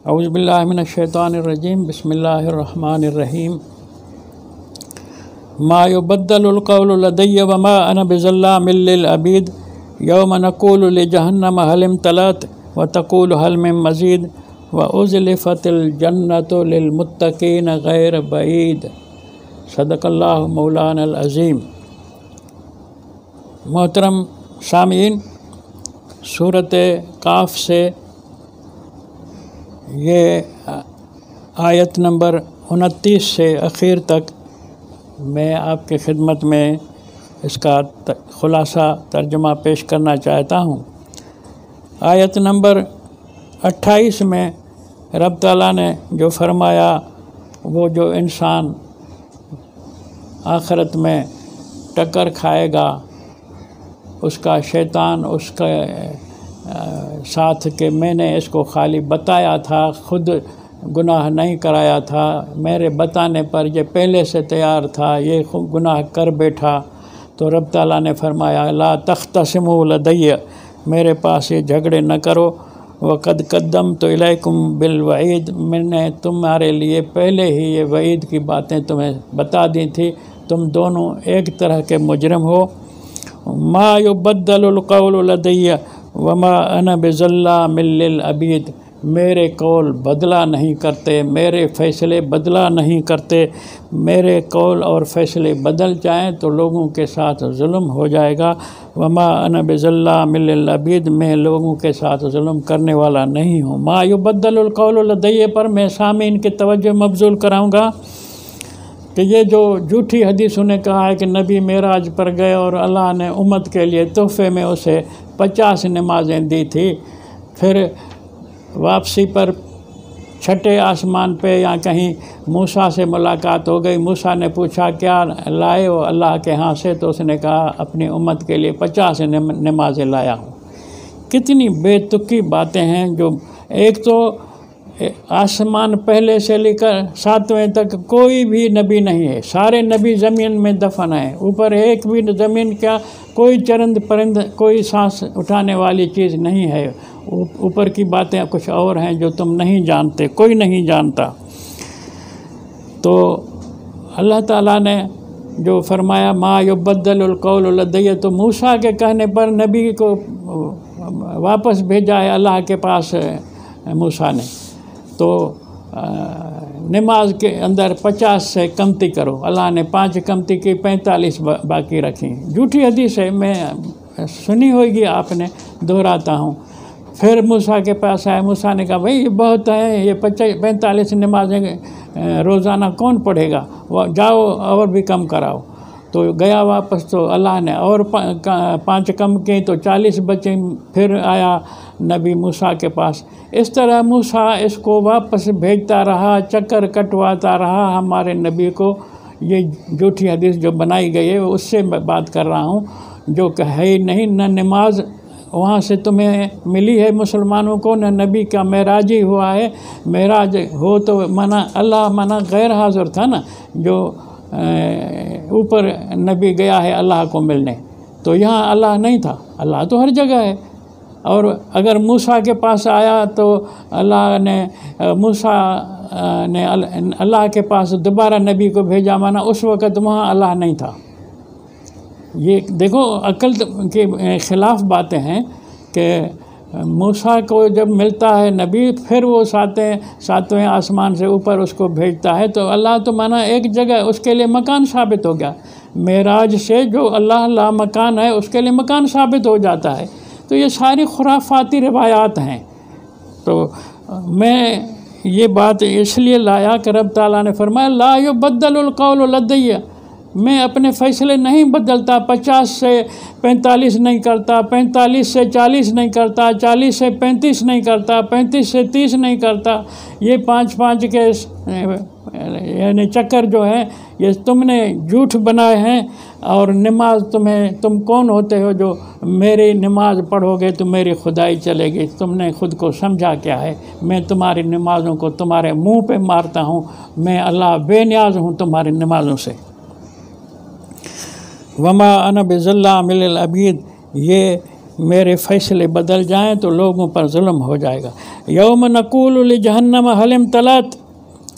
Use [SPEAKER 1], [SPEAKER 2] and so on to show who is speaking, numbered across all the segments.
[SPEAKER 1] اعوذ باللہ من الشیطان الرجیم بسم اللہ الرحمن الرحیم ما یبدل القول لدی وما انا بظلام للعبید یوم نقول لجہنم هل امتلأت وتقول هل من مزید وازلفت الجنۃ للمتقین غیر بعید۔ صدق اللہ مولانا العظیم۔ محترم سامعین، سورۃ کاف سے یہ آیت نمبر 29 سے اخیر تک میں آپ کی خدمت میں اس کا خلاصہ ترجمہ پیش کرنا چاہتا ہوں۔ آیت نمبر 28 میں رب تعالیٰ نے جو فرمایا، وہ جو انسان آخرت میں ٹکر کھائے گا، اس کا شیطان اس کے ساتھ کہ میں نے اس کو خالی بتایا تھا، خود گناہ نہیں کرایا تھا، میرے بتانے پر یہ پہلے سے تیار تھا، یہ گناہ کر بیٹھا، تو رب تعالیٰ نے فرمایا لا تختصموا لدی، میرے پاس یہ جھگڑے نہ کرو، وقد قدمت الیکم بالوعید، میں نے تمہارے لیے پہلے ہی یہ وعید کی باتیں تمہیں بتا دی تھی، تم دونوں ایک طرح کے مجرم ہو۔ ما یبدل القول لدی وما انا بظلام للعبید، میرے قول بدلا نہیں کرتے، میرے فیصلے بدلا نہیں کرتے، میرے قول اور فیصلے بدل جائیں تو لوگوں کے ساتھ ظلم ہو جائے گا۔ وما انا بظلام للعبید، میں لوگوں کے ساتھ ظلم کرنے والا نہیں ہوں۔ ما یبدل القول لدی پر میں سامعین کی توجہ مبذول کراؤں گا کہ یہ جو جھوٹی حدیثوں نے کہا ہے کہ نبی معراج پر گئے اور اللہ نے امت کے لیے تحفے میں اسے 50 نمازیں دی تھی، پھر واپسی پر چھٹے آسمان پہ یا کہیں موسیٰ سے ملاقات ہو گئی، موسیٰ نے پوچھا کیا لائے ہو اللہ کے ہاں سے، تو اس نے کہا اپنی امت کے لیے 50 نمازیں لایا ہوں۔ کتنی بے تکی باتیں ہیں، جو ایک تو آسمان پہلے سے لے کر 7ویں تک کوئی بھی نبی نہیں ہے، سارے نبی زمین میں دفن ہیں، اوپر ایک بھی زمین کیا کوئی چرند پرند کوئی سانس اٹھانے والی چیز نہیں ہے، اوپر کی باتیں کچھ اور ہیں جو تم نہیں جانتے، کوئی نہیں جانتا۔ تو اللہ تعالیٰ نے جو فرمایا ما یبدل القول لدی، تو موسیٰ کے کہنے پر نبی کو واپس بھیجا ہے اللہ کے پاس موسیٰ نے، تو نماز کے اندر 50 سے کمتی کرو، اللہ نے 5 کمتی کی، 45 باقی رکھی۔ جھوٹی حدیث ہے، میں سنی ہوئے گی آپ نے، دہراتا ہوں۔ پھر موسیٰ کے پاس آئے، موسیٰ نے کہا بھئی یہ بہت ہے، یہ 45 نمازیں روزانہ کون پڑھے گا، جاؤ اور بھی کم کراؤ۔ تو گیا واپس، تو اللہ نے اور 5 کم کی تو 40 بچے، پھر آیا نبی موسیٰ کے پاس۔ اس طرح موسیٰ اس کو واپس بھیجتا رہا، چکر کٹواتا رہا ہمارے نبی کو۔ یہ جھوٹی حدیث جو بنائی گئی ہے اس سے میں بات کر رہا ہوں، جو کہ ہے نہیں، نہ نماز وہاں سے تمہیں ملی ہے مسلمانوں کو، نہ نبی کا معراج ہی ہوا ہے۔ معراج ہو تو منع اللہ منع غیر حاضر تھا نا، جو اوپر نبی گیا ہے اللہ کو ملنے، تو یہاں اللہ نہیں تھا، اللہ تو ہر جگہ ہے۔ اور اگر موسیٰ کے پاس آیا تو اللہ نے موسیٰ نے اللہ کے پاس دوبارہ نبی کو بھیجا، مانا اس وقت وہاں اللہ نہیں تھا۔ یہ دیکھو عقل کے خلاف باتیں ہیں کہ موسیٰ کو جب ملتا ہے نبی، پھر وہ 7ویں آسمان سے اوپر اس کو بھیجتا ہے، تو اللہ تو مانا ایک جگہ اس کے لیے مکان ثابت ہو گیا۔ معراج سے جو اللہ لا مکان ہے اس کے لیے مکان ثابت ہو جاتا ہے۔ تو یہ ساری خرافاتی روایات ہیں۔ تو میں یہ بات اس لیے لایا کہ رب تعالیٰ نے فرمایا لا یبدل القول لدی، میں اپنے فیصلے نہیں بدلتا، 50 سے 45 نہیں کرتا، 45 سے 40 نہیں کرتا، 40 سے 35 نہیں کرتا، 35 سے 30 نہیں کرتا۔ یہ 5 کے یعنی چکر جو ہے یہ تم نے جھوٹ بنائے ہیں، اور نماز تم کون ہوتے ہو جو میری نماز پڑھو گے تو میری خدائی چلے گی؟ تم نے خود کو سمجھا کیا ہے؟ میں تمہاری نمازوں کو تمہارے منہ پہ مارتا ہوں، میں اللہ بے نیاز ہوں تمہاری نمازوں سے۔ وما انا بظلام للعبید، یہ میرے فیصلے بدل جائیں تو لوگوں پر ظلم ہو جائے گا۔ یوم نقول لجہنم حل امتلأت،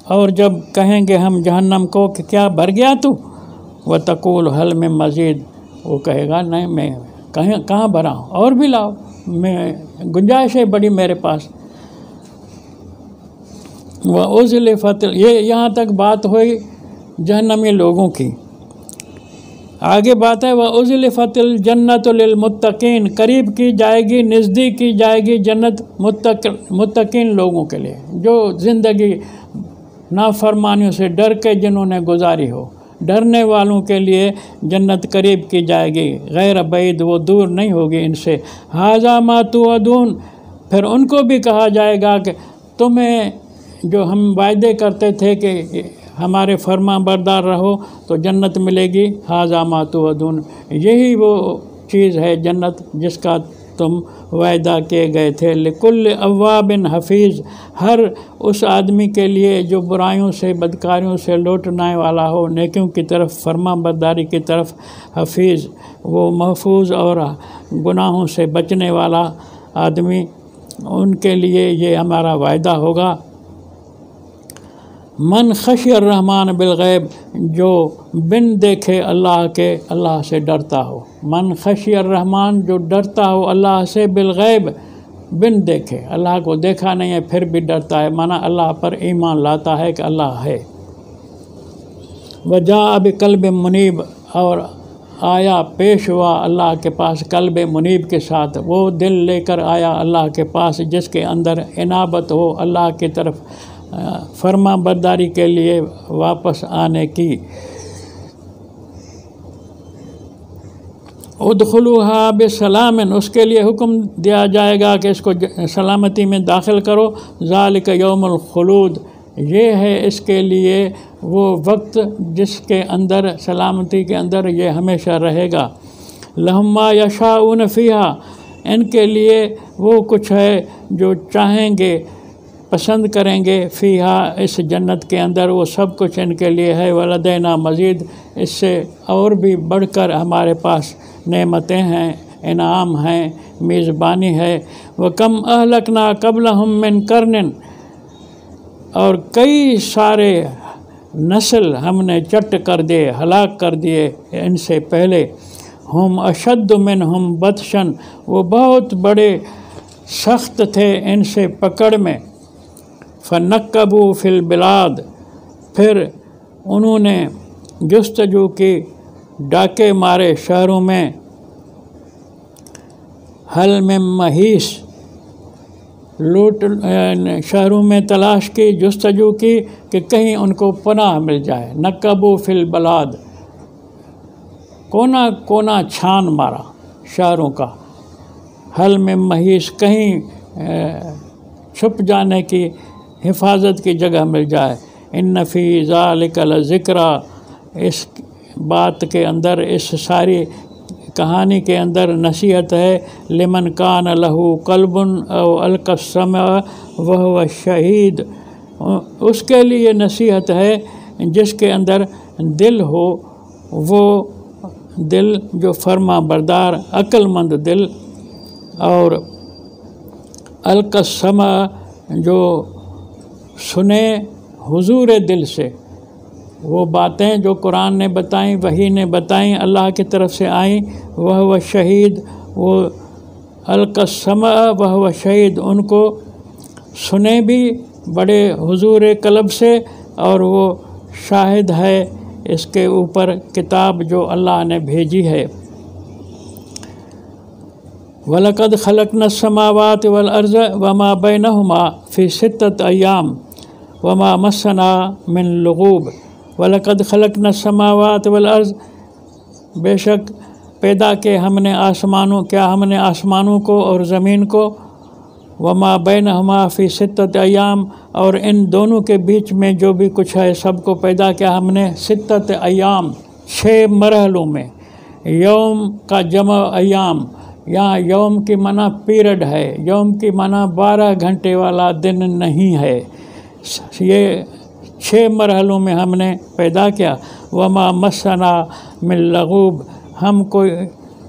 [SPEAKER 1] اور جب کہیں گے ہم جہنم کو کہ کیا بھر گیا تو، وتقول حل من مزید، وہ کہے گا نہیں میں کہاں بھرا ہوں، اور بھی لاؤ، میں گنجائش ہے بڑی میرے پاس۔ وَأُزْلِفَتِ، یہ یہاں تک بات ہوئی جہنمی لوگوں کی۔ آگے بات ہے وَأُزْلِفَتِ الْجَنَّةُ لِلْمُتَّقِينَ، قریب کی جائے گی، نزدیک کی جائے گی جنت متقین لوگوں کے لیے، جو زندگی نافرمانیوں سے ڈر کے جنہوں نے گزاری ہو، ڈرنے والوں کے لیے جنت قریب کی جائے گی، غیر بعید، وہ دور نہیں ہوگی ان سے۔ ھذا ما توعدون، پھر ان کو بھی کہا جائے گا کہ تمہیں جو ہم وعدے کرتے تھے کہ ہمارے فرما بردار رہو تو جنت ملے گی، ھذا ما توعدون، یہی وہ چیز ہے جنت جس کا تم وعدہ کیے گئے تھے۔ لکل اواب حفیظ، ہر اس آدمی کے لیے جو برائیوں سے بدکاریوں سے لوٹنے والا ہو، نیکیوں کی طرف فرما برداری کی طرف حفیظ، وہ محفوظ اور گناہوں سے بچنے والا آدمی، ان کے لیے یہ ہمارا وعدہ ہوگا۔ من خشی الرحمن بالغیب، جو بن دیکھے اللہ کے، اللہ سے ڈرتا ہو۔ من خشی الرحمن، جو ڈرتا ہو اللہ سے، بالغیب، بن دیکھے، اللہ کو دیکھا نہیں ہے پھر بھی ڈرتا ہے، مانا اللہ پر ایمان لاتا ہے کہ اللہ ہے۔ وجاء بقلب منیب، اور آیا پیش ہوا اللہ کے پاس قلب منیب کے ساتھ، وہ دل لے کر آیا اللہ کے پاس جس کے اندر انابت ہو اللہ کی طرف فرما برداری کے لیے واپس آنے کی۔ ادخلوها بسلام، اس کے لیے حکم دیا جائے گا کہ اس کو سلامتی میں داخل کرو۔ ذالک یوم الخلود، یہ ہے اس کے لیے وہ وقت جس کے اندر سلامتی کے اندر یہ ہمیشہ رہے گا۔ لہم ما یشاؤون فیہا، ان کے لیے وہ کچھ ہے جو چاہیں گے، پسند کریں گے، فیہا، اس جنت کے اندر، وہ سب کچھ ان کے لیے ہے۔ ولدینا مزید، اس سے اور بھی بڑھ کر ہمارے پاس نعمتیں ہیں، انعام ہیں، میزبانی ہے۔ وَكَمْ أَهْلَكْنَا قَبْلَهُمْ مِنْ قَرْنٍ، اور کئی سارے نسل ہم نے چٹ کر دیے، ہلاک کر دیے ان سے پہلے۔ ہم اشد منہم بطشاً، وہ بہت بڑے سخت تھے ان سے پکڑ میں۔ فنکبوا فی البلاد، پھر انہوں نے جستجو کی، ڈاکے مارے شہروں میں۔ حل من محیص، لوٹ شہروں میں تلاش کی، جستجو کی کہ کہیں ان کو پناہ مل جائے۔ نکبوا فی البلاد، کونا کونا چھان مارا شہروں کا۔ حل من محیص، کہیں چھپ جانے کی، حفاظت کی جگہ مل جائے۔ ان فی ذالک لذکریٰ، اس بات کے اندر، اس ساری کہانی کے اندر نصیحت ہے۔ لمن کان لہ قلب او القی السمع وہو شہید، اس کے لیے نصیحت ہے جس کے اندر دل ہو، وہ دل جو فرما بردار، عقل مند دل، اور القی السمع، جو سنے حضور دل سے، وہ باتیں جو قرآن نے بتائیں، وحی نے بتائیں، اللہ کی طرف سے آئیں۔ وہ شہید، وہ القی السمع وہو شہید، ان کو سنے بھی بڑے حضور قلب سے، اور وہ شاہد ہے اس کے اوپر کتاب جو اللہ نے بھیجی ہے۔ وَلَقَدْ خَلَقْنَا السَّمَاوَاتِ وَالْأَرْضَ وَمَا بَيْنَهُمَا فِي سِتَّةِ أَيَّامٍ وَمَا مَسَّنَا مِن لُغُوبٍ۔ وَلَقَدْ خَلَقْنَا السَّمَاوَاتِ وَالْأَرْضَ، بے شک پیدا کہ ہم نے آسمانوں، کیا ہم نے آسمانوں کو اور زمین کو، وما بینہما فی ستۃ ایام، اور ان دونوں کے بیچ میں جو بھی کچھ ہے سب کو پیدا کیا ہم نے ستۃ ایام، 6 مرحلوں میں۔ یوم کا جمع ایام، یہاں یوم کی معنی پیریڈ ہے، یوم کی معنی 12 گھنٹے والا دن نہیں ہے، یہ 6 مرحلوں میں ہم نے پیدا کیا۔ وما مسنا من لغوب، ہم کوئی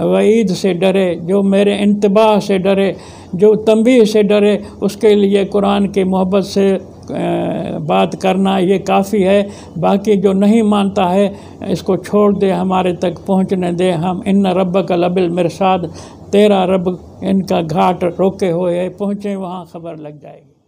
[SPEAKER 1] وعید سے ڈرے، جو میرے انتباہ سے ڈرے، جو تنبیہ سے ڈرے، اس کے لیے قرآن کی محبت سے بات کرنا یہ کافی ہے۔ باقی جو نہیں مانتا ہے اس کو چھوڑ دے، ہمارے تک پہنچنے دے۔ ہم ان ربک لبالمرصاد، تیرا رب ان کا گھاٹ روکے ہوئے ہے، پہنچے وہاں خبر لگ جائے گی۔